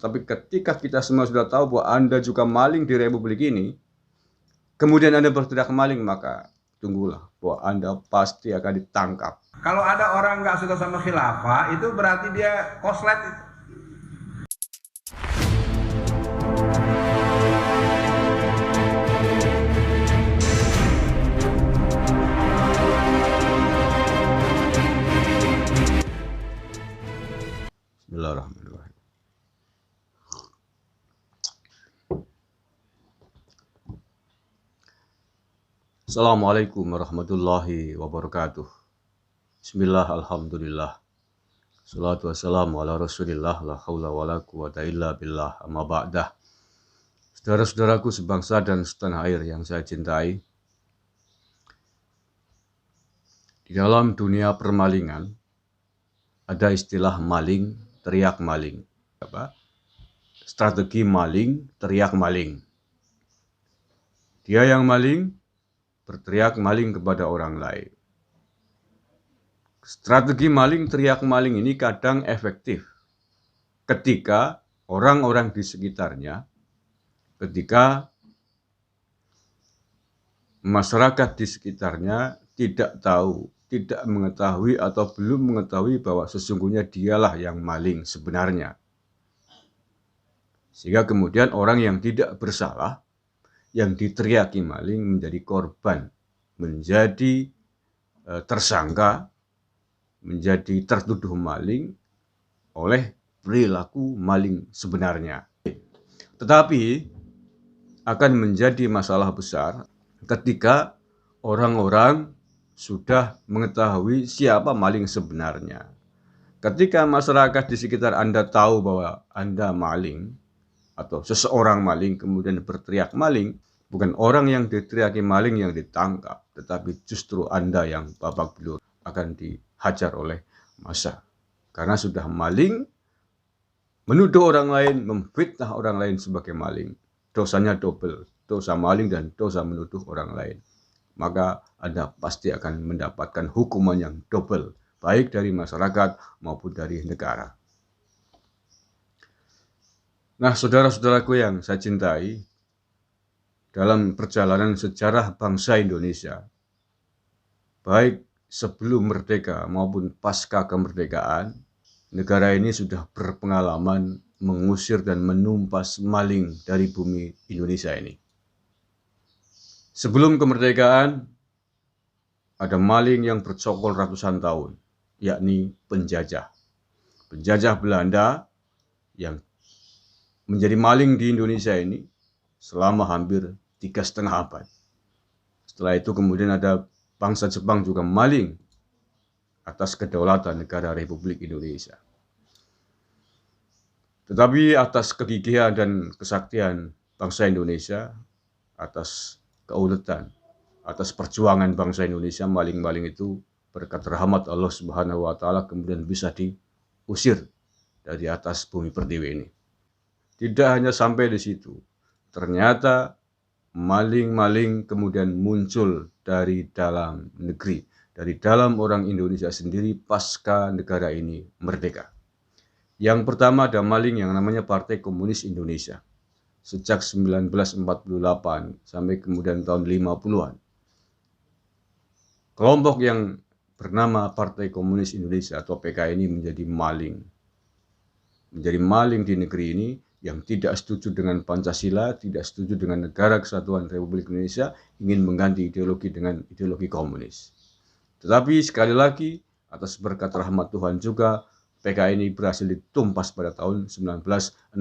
Tapi ketika kita semua sudah tahu bahwa Anda juga maling di Republik ini, kemudian Anda berteriak maling, maka tunggulah bahwa Anda pasti akan ditangkap. Kalau ada orang nggak suka sama khilafah, itu berarti dia koslet. Bismillahirrahmanirrahim. Assalamualaikum warahmatullahi wabarakatuh. Bismillah, alhamdulillah. Salatu wassalamu ala rasulillah, la hawla wa la quwata illa billah, amma ba'dah. Saudara-saudaraku sebangsa dan setanah air yang saya cintai, di dalam dunia permalingan ada istilah maling, teriak maling. Strategi maling, teriak maling. Dia yang maling berteriak maling kepada orang lain. Strategi maling, teriak maling ini kadang efektif ketika orang-orang di sekitarnya, ketika masyarakat di sekitarnya tidak tahu, tidak mengetahui atau belum mengetahui bahwa sesungguhnya dialah yang maling sebenarnya. Sehingga kemudian orang yang tidak bersalah, yang diteriaki maling menjadi korban, menjadi tersangka, menjadi tertuduh maling oleh perilaku maling sebenarnya. Tetapi akan menjadi masalah besar ketika orang-orang sudah mengetahui siapa maling sebenarnya. Ketika masyarakat di sekitar Anda tahu bahwa Anda maling, atau seseorang maling kemudian berteriak maling, bukan orang yang diteriaki maling yang ditangkap, tetapi justru Anda yang babak belur akan dihajar oleh massa. Karena sudah maling, menuduh orang lain, memfitnah orang lain sebagai maling. Dosanya double, dosa maling dan dosa menuduh orang lain. Maka Anda pasti akan mendapatkan hukuman yang double, baik dari masyarakat maupun dari negara. Nah, saudara-saudaraku yang saya cintai, dalam perjalanan sejarah bangsa Indonesia, baik sebelum merdeka maupun pasca kemerdekaan, negara ini sudah berpengalaman mengusir dan menumpas maling dari bumi Indonesia ini. Sebelum kemerdekaan, ada maling yang bercokol ratusan tahun, yakni penjajah. Penjajah Belanda yang menjadi maling di Indonesia ini selama hampir 3,5 abad. Setelah itu kemudian ada bangsa Jepang juga maling atas kedaulatan negara Republik Indonesia. Tetapi atas kegigihan dan kesaktian bangsa Indonesia, atas keuletan, atas perjuangan bangsa Indonesia, maling-maling itu berkat rahmat Allah Subhanahu wa Ta'ala kemudian bisa diusir dari atas bumi pertiwi ini. Tidak hanya sampai di situ, ternyata maling-maling kemudian muncul dari dalam negeri, dari dalam orang Indonesia sendiri pasca negara ini merdeka. Yang pertama ada maling yang namanya Partai Komunis Indonesia. Sejak 1948 sampai kemudian tahun 50-an. Kelompok yang bernama Partai Komunis Indonesia atau PKI ini menjadi maling. Menjadi maling di negeri ini, yang tidak setuju dengan Pancasila, tidak setuju dengan Negara Kesatuan Republik Indonesia, ingin mengganti ideologi dengan ideologi komunis. Tetapi sekali lagi, atas berkat rahmat Tuhan juga, PKI ini berhasil ditumpas pada tahun 1965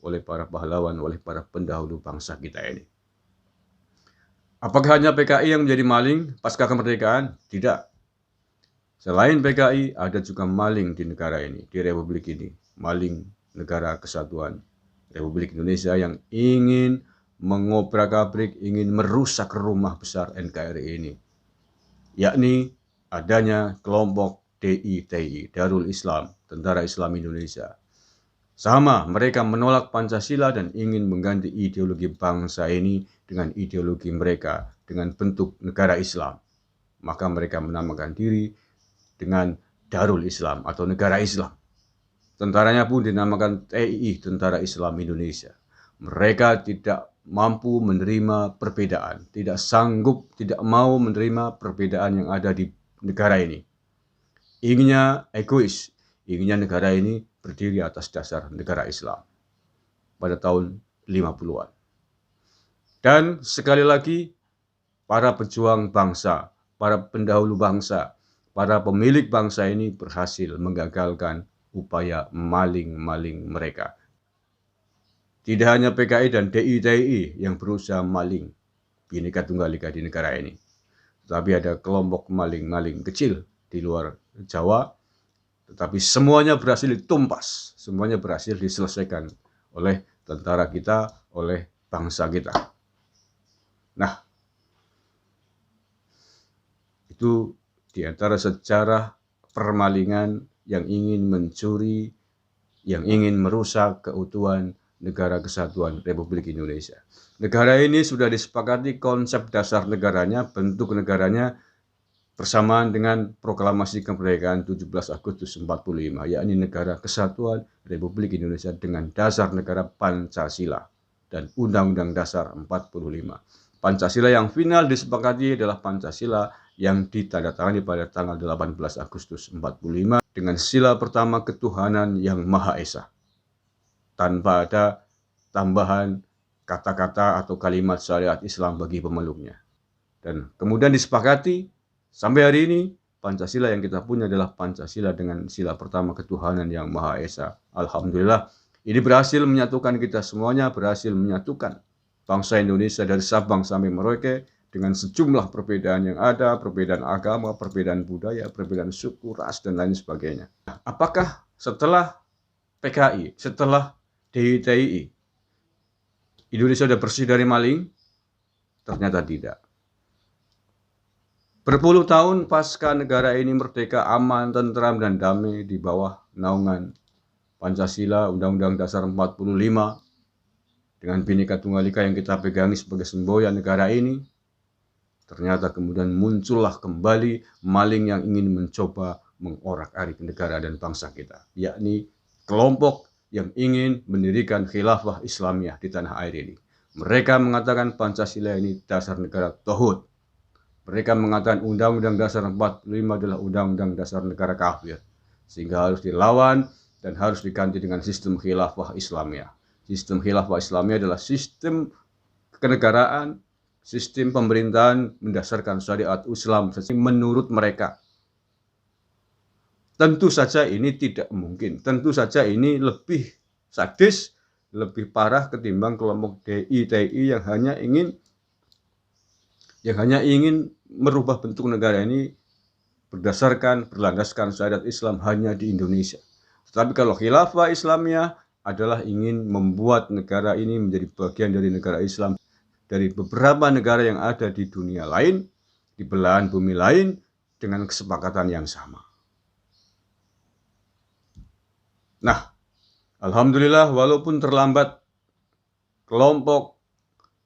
oleh para pahlawan, oleh para pendahulu bangsa kita ini. Apakah hanya PKI yang menjadi maling pasca kemerdekaan? Tidak. Selain PKI, ada juga maling di negara ini, di Republik ini. Maling Negara Kesatuan Republik Indonesia yang ingin mengobrak-abrik, ingin merusak rumah besar NKRI ini, yakni adanya kelompok DITI, Darul Islam, Tentara Islam Indonesia. Sama, mereka menolak Pancasila dan ingin mengganti ideologi bangsa ini dengan ideologi mereka, dengan bentuk negara Islam. Maka mereka menamakan diri dengan Darul Islam atau negara Islam. Tentaranya pun dinamakan TII, Tentara Islam Indonesia. Mereka tidak mampu menerima perbedaan, tidak sanggup, tidak mau menerima perbedaan yang ada di negara ini. Inginnya egois, inginnya negara ini berdiri atas dasar negara Islam pada tahun 50-an. Dan sekali lagi, para pejuang bangsa, para pendahulu bangsa, para pemilik bangsa ini berhasil menggagalkan upaya maling-maling mereka. Tidak hanya PKI dan DI-TII yang berusaha maling Bhinneka Tunggal Ika di negara ini, tetapi ada kelompok maling-maling kecil di luar Jawa, tetapi semuanya berhasil ditumpas, semuanya berhasil diselesaikan oleh tentara kita, oleh bangsa kita. Nah, itu di antara sejarah permalingan yang ingin mencuri, yang ingin merusak keutuhan negara kesatuan Republik Indonesia. Negara ini sudah disepakati konsep dasar negaranya, bentuk negaranya bersamaan dengan proklamasi kemerdekaan 17 Agustus 45, yakni Negara Kesatuan Republik Indonesia dengan dasar negara Pancasila dan Undang-Undang Dasar 45. Pancasila yang final disepakati adalah Pancasila yang ditandatangani pada tanggal 18 Agustus 45 dengan sila pertama ketuhanan yang Maha Esa, tanpa ada tambahan kata-kata atau kalimat syariat Islam bagi pemeluknya. Dan kemudian disepakati sampai hari ini Pancasila yang kita punya adalah Pancasila dengan sila pertama ketuhanan yang Maha Esa. Alhamdulillah, ini berhasil menyatukan kita semuanya, berhasil menyatukan bangsa Indonesia dari Sabang sampai Merauke dengan sejumlah perbedaan yang ada, perbedaan agama, perbedaan budaya, perbedaan suku, ras, dan lain sebagainya. Apakah setelah PKI, setelah DI-TII, Indonesia sudah bersih dari maling? Ternyata tidak. Berpuluh tahun pasca negara ini merdeka, aman, tentram, dan damai di bawah naungan Pancasila, Undang-Undang Dasar 45, dengan Bhinneka Tunggal Ika yang kita pegangi sebagai semboyan negara ini, ternyata kemudian muncullah kembali maling yang ingin mencoba mengorak-arik negara dan bangsa kita, yakni kelompok yang ingin mendirikan khilafah Islamiyah di tanah air ini. Mereka mengatakan Pancasila ini dasar negara tauhid. Mereka mengatakan Undang-Undang Dasar 45 adalah Undang-Undang Dasar negara kafir, sehingga harus dilawan dan harus diganti dengan sistem khilafah Islamiyah. Sistem khilafah Islamiyah adalah sistem kenegaraan, sistem pemerintahan berdasarkan syariat Islam menurut mereka. Tentu saja ini tidak mungkin. Tentu saja ini lebih sadis, lebih parah ketimbang kelompok DI-TII yang hanya ingin merubah bentuk negara ini berlandaskan syariat Islam hanya di Indonesia. Tetapi kalau khilafah Islamiyah adalah ingin membuat negara ini menjadi bagian dari negara Islam dari beberapa negara yang ada di dunia lain, di belahan bumi lain, dengan kesepakatan yang sama. Nah, alhamdulillah walaupun terlambat, kelompok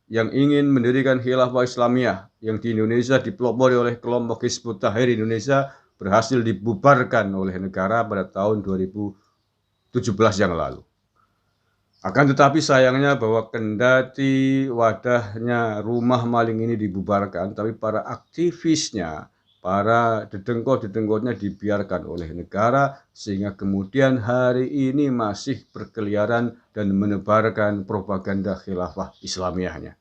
yang ingin mendirikan khilafah Islamiyah yang di Indonesia dipelopori oleh kelompok Hizbut Tahrir Indonesia berhasil dibubarkan oleh negara pada tahun 2017 yang lalu. Akan tetapi sayangnya bahwa kendati wadahnya rumah maling ini dibubarkan, tapi para aktivisnya, para dedengkot-dedengkotnya dibiarkan oleh negara, sehingga kemudian hari ini masih berkeliaran dan menebarkan propaganda khilafah Islamiyahnya.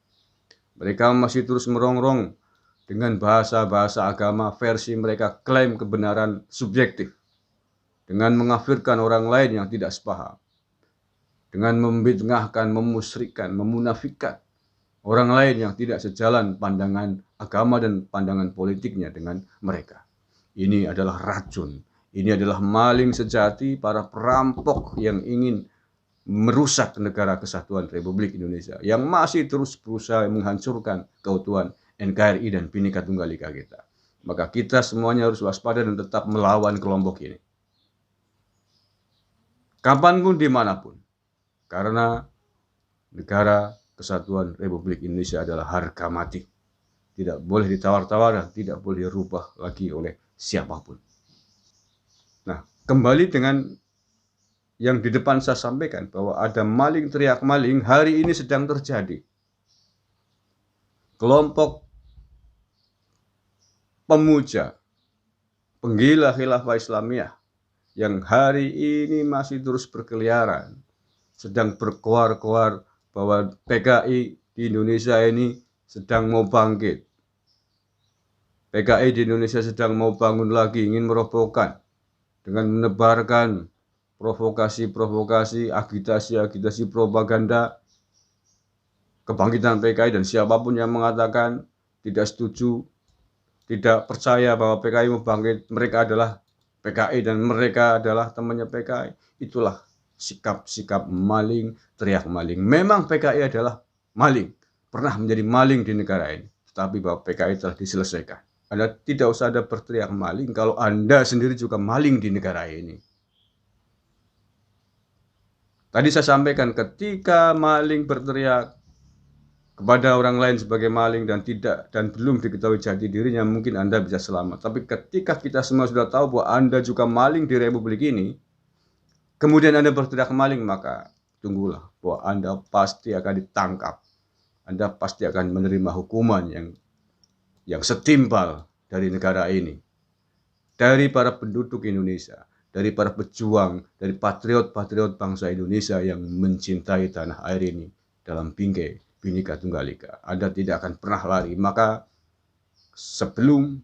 Mereka masih terus merongrong dengan bahasa-bahasa agama versi mereka, klaim kebenaran subjektif, dengan mengafirkan orang lain yang tidak sepaham, dengan membid'ahkan, memusyrikan, memunafikkan orang lain yang tidak sejalan pandangan agama dan pandangan politiknya dengan mereka. Ini adalah racun, ini adalah maling sejati, para perampok yang ingin merusak negara kesatuan Republik Indonesia, yang masih terus berusaha menghancurkan keutuhan NKRI dan Bhinneka Tunggal Ika kita. Maka kita semuanya harus waspada dan tetap melawan kelompok ini, kapanpun, dimanapun. Karena negara kesatuan Republik Indonesia adalah harga mati. Tidak boleh ditawar-tawar dan tidak boleh dirubah lagi oleh siapapun. Nah, kembali dengan yang di depan saya sampaikan bahwa ada maling teriak maling hari ini sedang terjadi. Kelompok pemuja, penggila khilafah Islamiyah yang hari ini masih terus berkeliaran, sedang berkoar-koar bahwa PKI di Indonesia ini sedang mau bangkit. PKI di Indonesia sedang mau bangun lagi, ingin merobohkan dengan menebarkan provokasi-provokasi, agitasi-agitasi propaganda kebangkitan PKI, dan siapapun yang mengatakan tidak setuju, tidak percaya bahwa PKI mau bangkit, mereka adalah PKI dan mereka adalah temannya PKI. Itulah sikap-sikap maling, teriak maling. Memang PKI adalah maling, pernah menjadi maling di negara ini, tetapi bahwa PKI telah diselesaikan. Anda tidak usah ada berteriak maling kalau Anda sendiri juga maling di negara ini. Tadi saya sampaikan, ketika maling berteriak kepada orang lain sebagai maling dan belum diketahui jati dirinya, mungkin Anda bisa selamat. Tapi ketika kita semua sudah tahu bahwa Anda juga maling di republik ini, kemudian Anda berteriak maling, maka tunggulah bahwa Anda pasti akan ditangkap. Anda pasti akan menerima hukuman yang setimpal dari negara ini, dari para penduduk Indonesia, dari para pejuang, dari patriot-patriot bangsa Indonesia yang mencintai tanah air ini dalam bingkai Bhinneka Tunggal Ika. Anda tidak akan pernah lari. Maka sebelum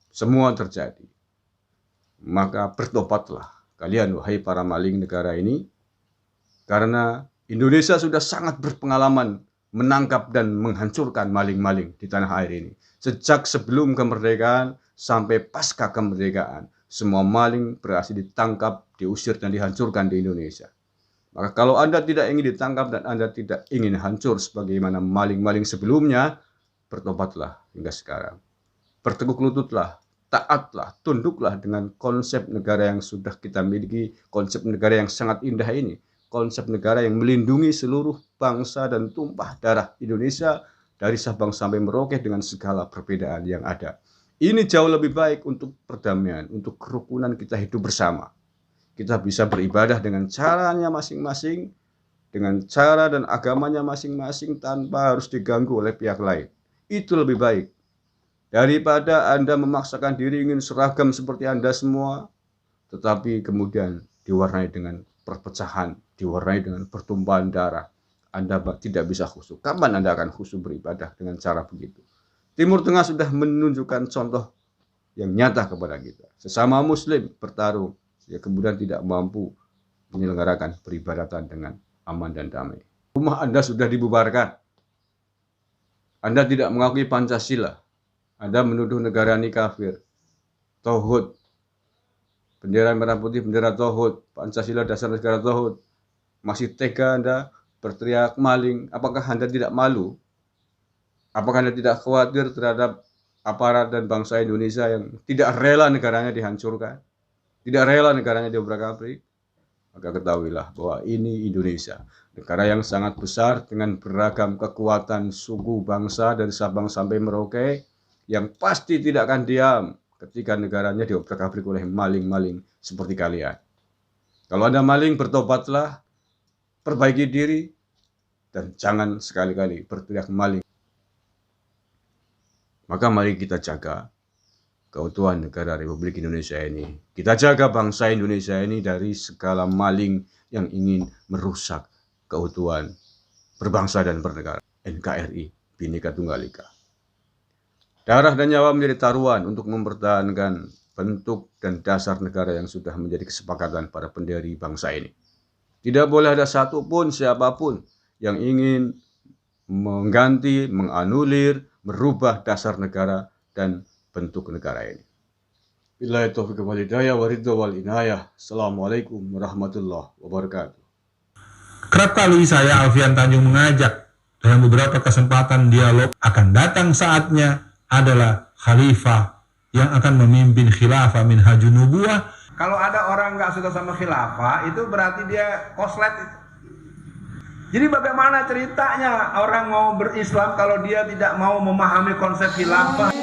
semua terjadi, maka bertobatlah kalian, wahai para maling negara ini, karena Indonesia sudah sangat berpengalaman menangkap dan menghancurkan maling-maling di tanah air ini. Sejak sebelum kemerdekaan sampai pasca kemerdekaan, semua maling berhasil ditangkap, diusir, dan dihancurkan di Indonesia. Maka kalau Anda tidak ingin ditangkap dan Anda tidak ingin hancur sebagaimana maling-maling sebelumnya, bertobatlah hingga sekarang. Bertekuk lututlah, taatlah, tunduklah dengan konsep negara yang sudah kita miliki, konsep negara yang sangat indah ini, konsep negara yang melindungi seluruh bangsa dan tumpah darah Indonesia dari Sabang sampai Merauke dengan segala perbedaan yang ada. Ini jauh lebih baik untuk perdamaian, untuk kerukunan kita hidup bersama. Kita bisa beribadah dengan caranya masing-masing, dengan cara dan agamanya masing-masing tanpa harus diganggu oleh pihak lain. Itu lebih baik daripada Anda memaksakan diri ingin seragam seperti Anda semua, tetapi kemudian diwarnai dengan perpecahan, diwarnai dengan pertumpahan darah. Anda tidak bisa khusyuk. Kapan Anda akan khusyuk beribadah dengan cara begitu? Timur Tengah sudah menunjukkan contoh yang nyata kepada kita. Sesama Muslim bertarung, ya kemudian tidak mampu menyelenggarakan peribadatan dengan aman dan damai. Rumah Anda sudah dibubarkan. Anda tidak mengakui Pancasila. Anda menuduh negara ini kafir. Tauhid. Bendera merah putih, bendera tauhid. Pancasila dasar negara tauhid. Masih tega Anda berteriak maling. Apakah Anda tidak malu? Apakah Anda tidak khawatir terhadap aparat dan bangsa Indonesia yang tidak rela negaranya dihancurkan? Tidak rela negaranya diobrak-abrik? Maka ketahuilah bahwa ini Indonesia, negara yang sangat besar dengan beragam kekuatan suku bangsa dari Sabang sampai Merauke, yang pasti tidak akan diam ketika negaranya diobrak-abrik oleh maling-maling seperti kalian. Kalau Anda maling, bertobatlah, perbaiki diri, dan jangan sekali-kali berteriak maling. Maka mari kita jaga keutuhan negara Republik Indonesia ini. Kita jaga bangsa Indonesia ini dari segala maling yang ingin merusak keutuhan berbangsa dan bernegara. NKRI, Bhinneka Tunggal Ika. Darah dan nyawa menjadi taruhan untuk mempertahankan bentuk dan dasar negara yang sudah menjadi kesepakatan para pendiri bangsa ini. Tidak boleh ada satupun siapapun yang ingin mengganti, menganulir, merubah dasar negara dan bentuk negara ini. Billahi taufiq wal hidayah wa ridha wal inayah. Assalamualaikum warahmatullahi wabarakatuh. Kerap kali saya, Alfian Tanjung, mengajak dalam beberapa kesempatan dialog, akan datang saatnya adalah khalifah yang akan memimpin khilafah minhajun nubuwah. Kalau ada orang nggak suka sama khilafah, itu berarti dia koslet. Jadi bagaimana ceritanya orang mau berislam kalau dia tidak mau memahami konsep khilafah?